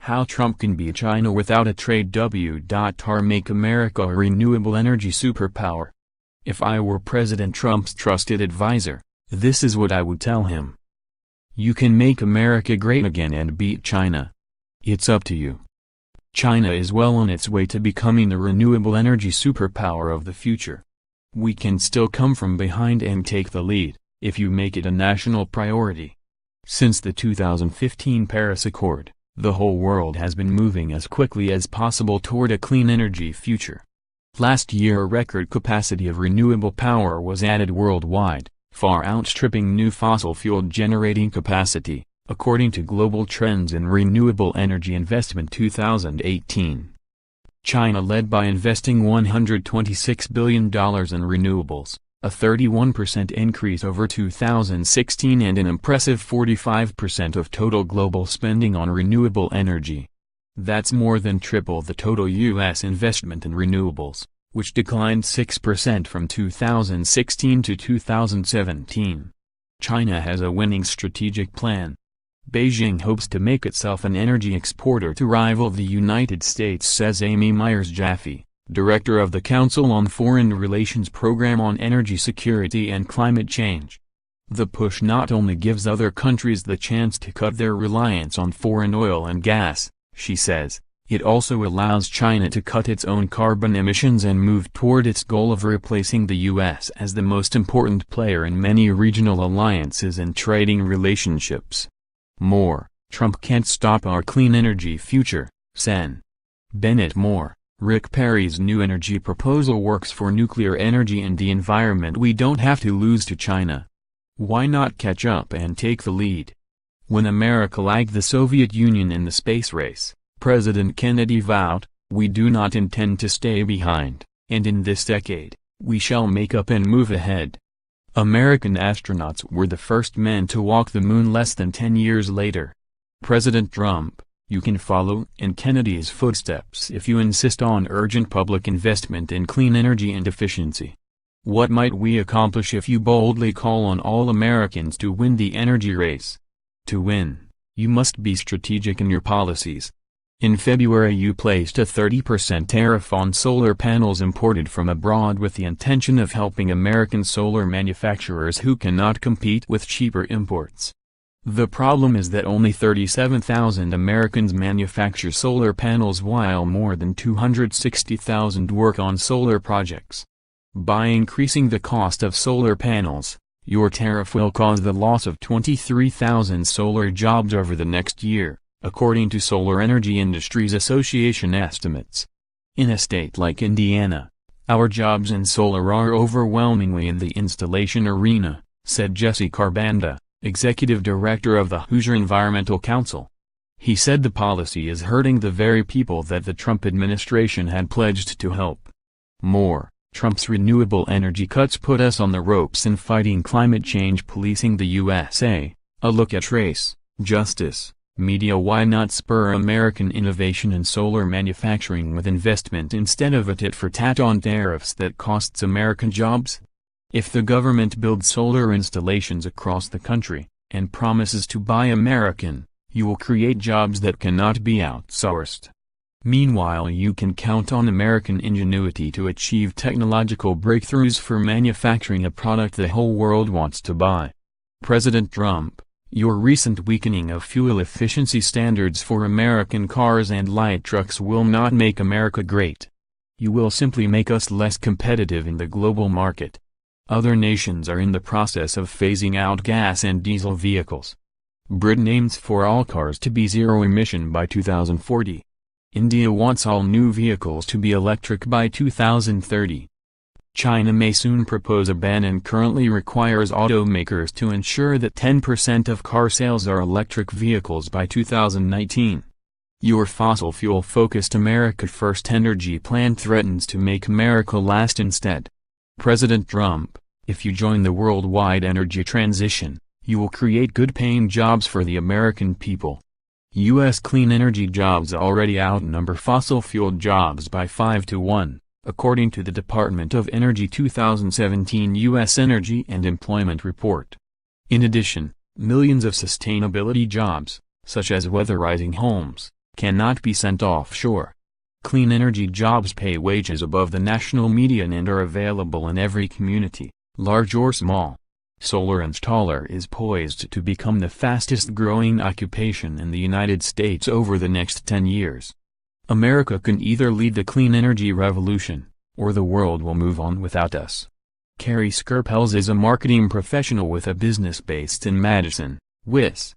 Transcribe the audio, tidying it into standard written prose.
How Trump can beat China without a trade. w.ar Make America a renewable energy superpower. If I were President Trump's trusted advisor, this is what I would tell him. You can make America great again and beat China. It's up to you. China is well on its way to becoming the renewable energy superpower of the future. We can still come from behind and take the lead, if you make it a national priority. Since the 2015 Paris Accord, the whole world has been moving as quickly as possible toward a clean energy future. Last year a record capacity of renewable power was added worldwide, far outstripping new fossil fuel generating capacity, according to Global Trends in Renewable Energy Investment 2018. China led by investing $126 billion in renewables, a 31% increase over 2016 and an impressive 45% of total global spending on renewable energy. That's more than triple the total U.S. investment in renewables, which declined 6% from 2016 to 2017. China has a winning strategic plan. Beijing hopes to make itself an energy exporter to rival the United States, says Amy Myers-Jaffe, director of the Council on Foreign Relations Program on Energy Security and Climate Change. The push not only gives other countries the chance to cut their reliance on foreign oil and gas, she says, it also allows China to cut its own carbon emissions and move toward its goal of replacing the U.S. as the most important player in many regional alliances and trading relationships. More, Trump can't stop our clean energy future, Sen. Bennett. More, Rick Perry's new energy proposal works for nuclear energy and the environment. We don't have to lose to China. Why not catch up and take the lead? When America lagged the Soviet Union in the space race, President Kennedy vowed, "We do not intend to stay behind, and in this decade, we shall make up and move ahead." American astronauts were the first men to walk the moon less than 10 years later. President Trump, you can follow in Kennedy's footsteps if you insist on urgent public investment in clean energy and efficiency. What might we accomplish if you boldly call on all Americans to win the energy race? To win, you must be strategic in your policies. In February you placed a 30% tariff on solar panels imported from abroad with the intention of helping American solar manufacturers who cannot compete with cheaper imports. The problem is that only 37,000 Americans manufacture solar panels while more than 260,000 work on solar projects. By increasing the cost of solar panels, your tariff will cause the loss of 23,000 solar jobs over the next year, according to Solar Energy Industries Association estimates. In a state like Indiana, our jobs in solar are overwhelmingly in the installation arena, said Jesse Carbanda, executive director of the Hoosier Environmental Council. He said the policy is hurting the very people that the Trump administration had pledged to help. More, Trump's renewable energy cuts put us on the ropes in fighting climate change. Policing the USA, a look at race, justice, media. Why not spur American innovation in solar manufacturing with investment instead of a tit-for-tat on tariffs that costs American jobs? If the government builds solar installations across the country, and promises to buy American, you will create jobs that cannot be outsourced. Meanwhile you can count on American ingenuity to achieve technological breakthroughs for manufacturing a product the whole world wants to buy. President Trump, your recent weakening of fuel efficiency standards for American cars and light trucks will not make America great. You will simply make us less competitive in the global market. Other nations are in the process of phasing out gas and diesel vehicles. Britain aims for all cars to be zero-emission by 2040. India wants all new vehicles to be electric by 2030. China may soon propose a ban and currently requires automakers to ensure that 10% of car sales are electric vehicles by 2019. Your fossil fuel-focused America First energy plan threatens to make America last instead. President Trump, if you join the worldwide energy transition, you will create good-paying jobs for the American people. U.S. clean energy jobs already outnumber fossil-fueled jobs by 5 to 1, according to the Department of Energy 2017 U.S. Energy and Employment Report. In addition, millions of sustainability jobs, such as weatherizing homes, cannot be sent offshore. Clean energy jobs pay wages above the national median and are available in every community, large or small. Solar installer is poised to become the fastest-growing occupation in the United States over the next 10 years. America can either lead the clean energy revolution, or the world will move on without us. Carrie Skerpels is a marketing professional with a business based in Madison, Wis.